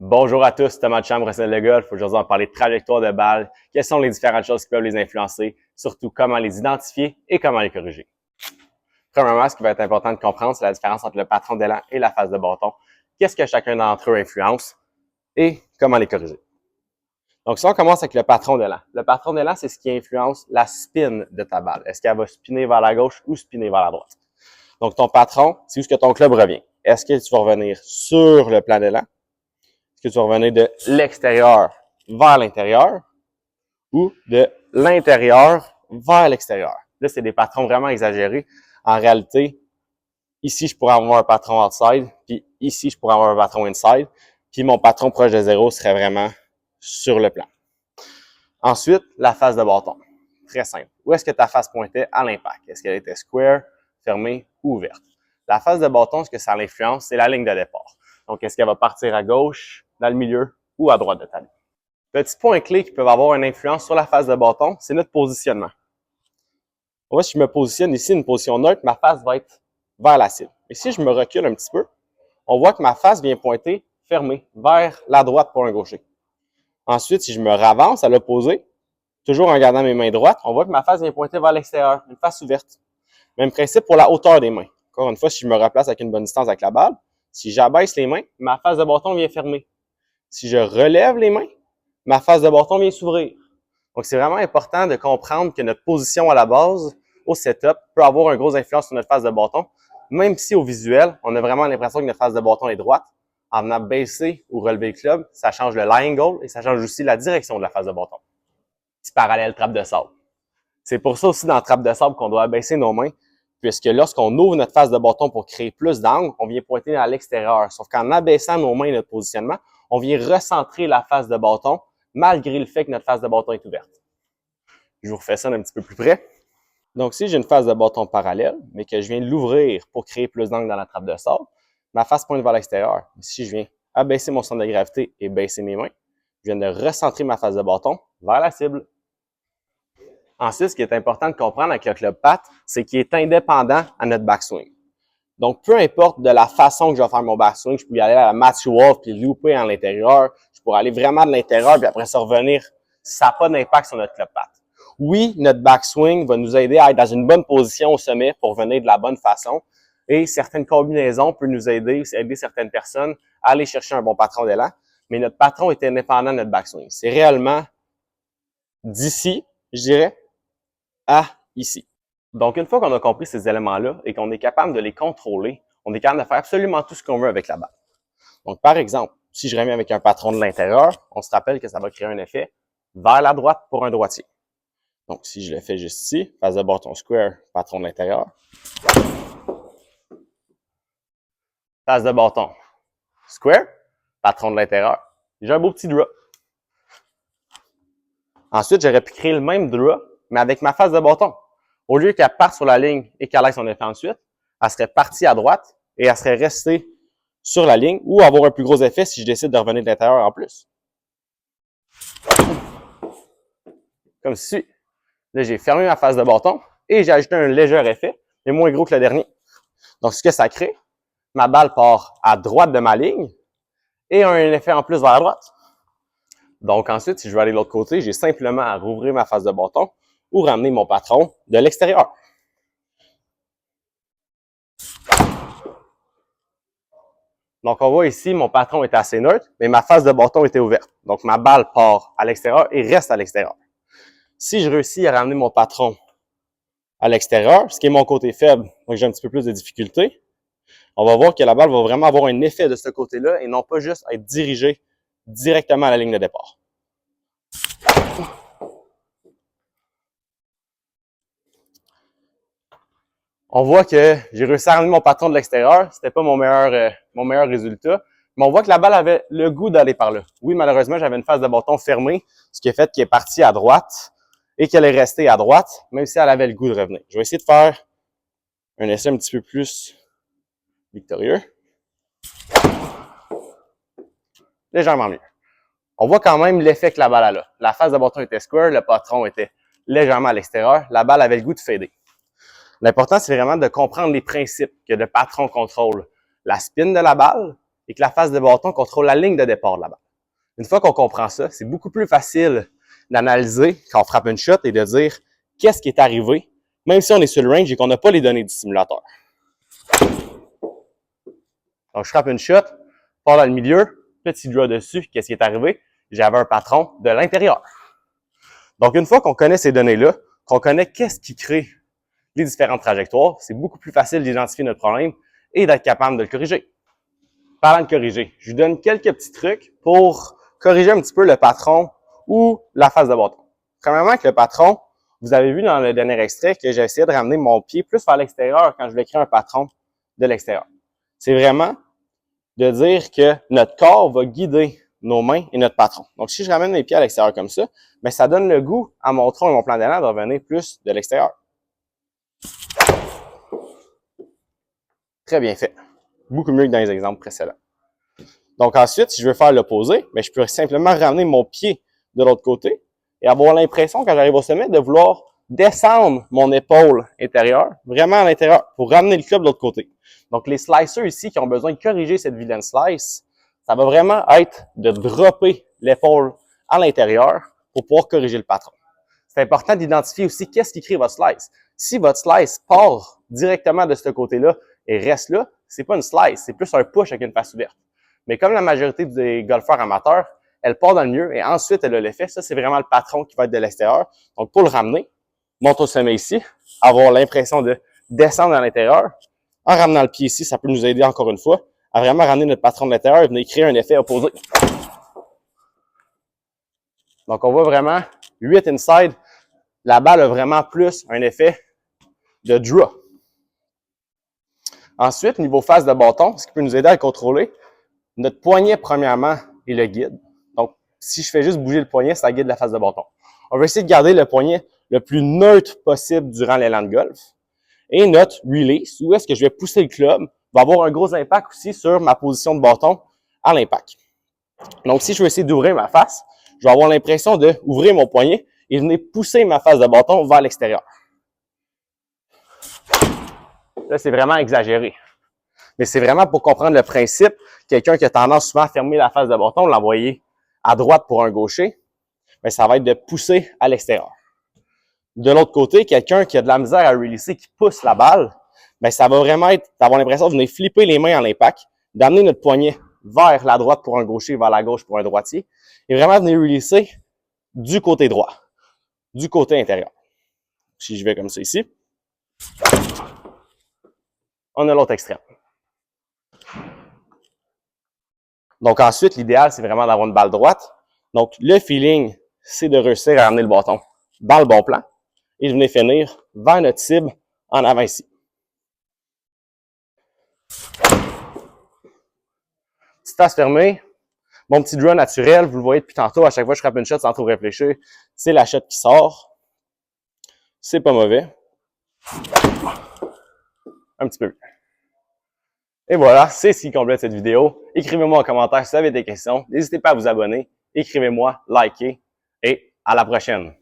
Bonjour à tous, Thomas de Chambre, professionnel de golf. Aujourd'hui, on va parler de trajectoire de balle, quelles sont les différentes choses qui peuvent les influencer, surtout comment les identifier et comment les corriger. Premièrement, ce qui va être important de comprendre, c'est la différence entre le patron d'élan et la phase de bâton. Qu'est-ce que chacun d'entre eux influence et comment les corriger. Donc, si on commence avec le patron d'élan. Le patron d'élan, c'est ce qui influence la spin de ta balle. Est-ce qu'elle va spinner vers la gauche ou spinner vers la droite? Donc, ton patron, c'est où est-ce que ton club revient. Est-ce que tu vas revenir sur le plan d'élan? Est-ce que tu vas revenir de l'extérieur vers l'intérieur ou de l'intérieur vers l'extérieur? Là, c'est des patrons vraiment exagérés. En réalité, ici, je pourrais avoir un patron outside, puis ici, je pourrais avoir un patron inside, puis mon patron proche de zéro serait vraiment sur le plan. Ensuite, la face de bâton. Très simple. Où est-ce que ta face pointait à l'impact? Est-ce qu'elle était square, fermée ou ouverte? La face de bâton, ce que ça l'influence, c'est la ligne de départ. Donc, est-ce qu'elle va partir à gauche, dans le milieu ou à droite de ta ligne? Petit point clé qui peuvent avoir une influence sur la face de bâton, c'est notre positionnement. On voit si je me positionne ici, une position neutre, ma face va être vers la cible. Et si je me recule un petit peu, on voit que ma face vient pointer fermée vers la droite pour un gaucher. Ensuite, si je me ravance à l'opposé, toujours en gardant mes mains droites, on voit que ma face vient pointer vers l'extérieur, une face ouverte. Même principe pour la hauteur des mains. Encore une fois, si je me replace avec une bonne distance avec la balle, si j'abaisse les mains, ma face de bâton vient fermer. Si je relève les mains, ma face de bâton vient s'ouvrir. Donc, c'est vraiment important de comprendre que notre position à la base, au setup, peut avoir une grosse influence sur notre face de bâton, même si au visuel, on a vraiment l'impression que notre face de bâton est droite. En venant baisser ou relever le club, ça change le lie angle et ça change aussi la direction de la face de bâton. Petit parallèle trappe de sable. C'est pour ça aussi dans la trappe de sable qu'on doit abaisser nos mains, puisque lorsqu'on ouvre notre face de bâton pour créer plus d'angle, on vient pointer à l'extérieur. Sauf qu'en abaissant nos mains et notre positionnement, on vient recentrer la face de bâton, malgré le fait que notre face de bâton est ouverte. Je vous refais ça d'un petit peu plus près. Donc, si j'ai une face de bâton parallèle, mais que je viens de l'ouvrir pour créer plus d'angle dans la trappe de sable, ma face pointe vers l'extérieur. Si je viens abaisser mon centre de gravité et baisser mes mains, je viens de recentrer ma face de bâton vers la cible. Ensuite, ce qui est important de comprendre avec le club pat, c'est qu'il est indépendant à notre backswing. Donc, peu importe de la façon que je vais faire mon backswing, je peux y aller à la Matthew Wolff puis looper en l'intérieur. Je pourrais aller vraiment de l'intérieur puis après ça revenir. Ça n'a pas d'impact sur notre club pat. Oui, notre backswing va nous aider à être dans une bonne position au sommet pour venir de la bonne façon. Et certaines combinaisons peuvent nous aider certaines personnes à aller chercher un bon patron d'élan. Mais notre patron est indépendant de notre backswing. C'est réellement d'ici, je dirais, à ici. Donc, une fois qu'on a compris ces éléments-là et qu'on est capable de les contrôler, on est capable de faire absolument tout ce qu'on veut avec la balle. Donc, par exemple, si je remets avec un patron de l'intérieur, on se rappelle que ça va créer un effet vers la droite pour un droitier. Donc, si je le fais juste ici, face de bâton square, patron de l'intérieur. Face de bâton square, patron de l'intérieur. J'ai un beau petit draw. Ensuite, j'aurais pu créer le même draw, mais avec ma face de bâton. Au lieu qu'elle parte sur la ligne et qu'elle aille son effet ensuite, elle serait partie à droite et elle serait restée sur la ligne ou avoir un plus gros effet si je décide de revenir de l'intérieur en plus. Comme ceci. Là, j'ai fermé ma face de bâton et j'ai ajouté un léger effet, mais moins gros que le dernier. Donc, ce que ça crée, ma balle part à droite de ma ligne et a un effet en plus vers la droite. Donc, ensuite, si je veux aller de l'autre côté, j'ai simplement à rouvrir ma face de bâton ou ramener mon patron de l'extérieur. Donc, on voit ici, mon patron est assez neutre, mais ma face de bâton était ouverte. Donc, ma balle part à l'extérieur et reste à l'extérieur. Si je réussis à ramener mon patron à l'extérieur, ce qui est mon côté faible, donc j'ai un petit peu plus de difficulté, on va voir que la balle va vraiment avoir un effet de ce côté-là et non pas juste être dirigée directement à la ligne de départ. On voit que j'ai réussi à ramener mon patron de l'extérieur. C'était pas mon meilleur résultat. Mais on voit que la balle avait le goût d'aller par là. Oui, malheureusement, j'avais une face de bâton fermée, ce qui a fait qu'elle est partie à droite et qu'elle est restée à droite, même si elle avait le goût de revenir. Je vais essayer de faire un essai un petit peu plus victorieux. Légèrement mieux. On voit quand même l'effet que la balle a là. La face de bâton était square, le patron était légèrement à l'extérieur. La balle avait le goût de fader. L'important, c'est vraiment de comprendre les principes que le patron contrôle la spin de la balle et que la face de bâton contrôle la ligne de départ de la balle. Une fois qu'on comprend ça, c'est beaucoup plus facile d'analyser quand on frappe une shot et de dire qu'est-ce qui est arrivé, même si on est sur le range et qu'on n'a pas les données du simulateur. Donc, je frappe une shot, part dans le milieu, petit draw dessus, qu'est-ce qui est arrivé? J'avais un patron de l'intérieur. Donc, une fois qu'on connaît ces données-là, qu'on connaît qu'est-ce qui crée les différentes trajectoires, c'est beaucoup plus facile d'identifier notre problème et d'être capable de le corriger. Parlant de corriger, je vous donne quelques petits trucs pour corriger un petit peu le patron ou la face de bâton. Premièrement, avec le patron, vous avez vu dans le dernier extrait que j'ai essayé de ramener mon pied plus vers l'extérieur quand je voulais créer un patron de l'extérieur. C'est vraiment de dire que notre corps va guider nos mains et notre patron. Donc, si je ramène mes pieds à l'extérieur comme ça, bien, ça donne le goût à mon tronc et mon plan d'élan de revenir plus de l'extérieur. Très bien fait. Beaucoup mieux que dans les exemples précédents. Donc ensuite, si je veux faire l'opposé, bien, je peux simplement ramener mon pied de l'autre côté et avoir l'impression, quand j'arrive au sommet, de vouloir descendre mon épaule intérieure, vraiment à l'intérieur, pour ramener le club de l'autre côté. Donc les slicers ici qui ont besoin de corriger cette vilaine slice, ça va vraiment être de dropper l'épaule à l'intérieur pour pouvoir corriger le patron. C'est important d'identifier aussi qu'est-ce qui crée votre slice. Si votre slice part directement de ce côté-là et reste là, c'est pas une slice, c'est plus un push avec une face ouverte. Mais comme la majorité des golfeurs amateurs, elle part dans le milieu et ensuite elle a l'effet. Ça, c'est vraiment le patron qui va être de l'extérieur. Donc, pour le ramener, monte au sommet ici, avoir l'impression de descendre à l'intérieur. En ramenant le pied ici, ça peut nous aider encore une fois à vraiment ramener notre patron de l'intérieur et venir créer un effet opposé. Donc, on voit vraiment 8 inside. La balle a vraiment plus un effet de draw. Ensuite, niveau face de bâton, ce qui peut nous aider à le contrôler, notre poignet, premièrement, est le guide. Donc, si je fais juste bouger le poignet, ça guide la face de bâton. On va essayer de garder le poignet le plus neutre possible durant l'élan de golf. Et notre release, où est-ce que je vais pousser le club, va avoir un gros impact aussi sur ma position de bâton à l'impact. Donc, si je veux essayer d'ouvrir ma face, je vais avoir l'impression d'ouvrir mon poignet et venir pousser ma face de bâton vers l'extérieur. Là, c'est vraiment exagéré. Mais c'est vraiment pour comprendre le principe. Quelqu'un qui a tendance souvent à fermer la face de bâton, l'envoyer à droite pour un gaucher, bien, ça va être de pousser à l'extérieur. De l'autre côté, quelqu'un qui a de la misère à releaser, qui pousse la balle, bien, ça va vraiment être d'avoir l'impression de venir flipper les mains à l'impact, d'amener notre poignet vers la droite pour un gaucher, vers la gauche pour un droitier, et vraiment venir releaser du côté droit, du côté intérieur. Si je vais comme ça ici, on a l'autre extrême. Donc ensuite, l'idéal, c'est vraiment d'avoir une balle droite. Donc le feeling, c'est de réussir à amener le bâton dans le bon plan et de venir finir vers notre cible en avant ici. Petite face fermée, mon petit draw naturel, vous le voyez depuis tantôt, à chaque fois que je frappe une shot sans trop réfléchir, c'est la shot qui sort. C'est pas mauvais. Un petit peu. Et voilà, c'est ce qui complète cette vidéo. Écrivez-moi en commentaire si vous avez des questions. N'hésitez pas à vous abonner. Écrivez-moi, likez et à la prochaine.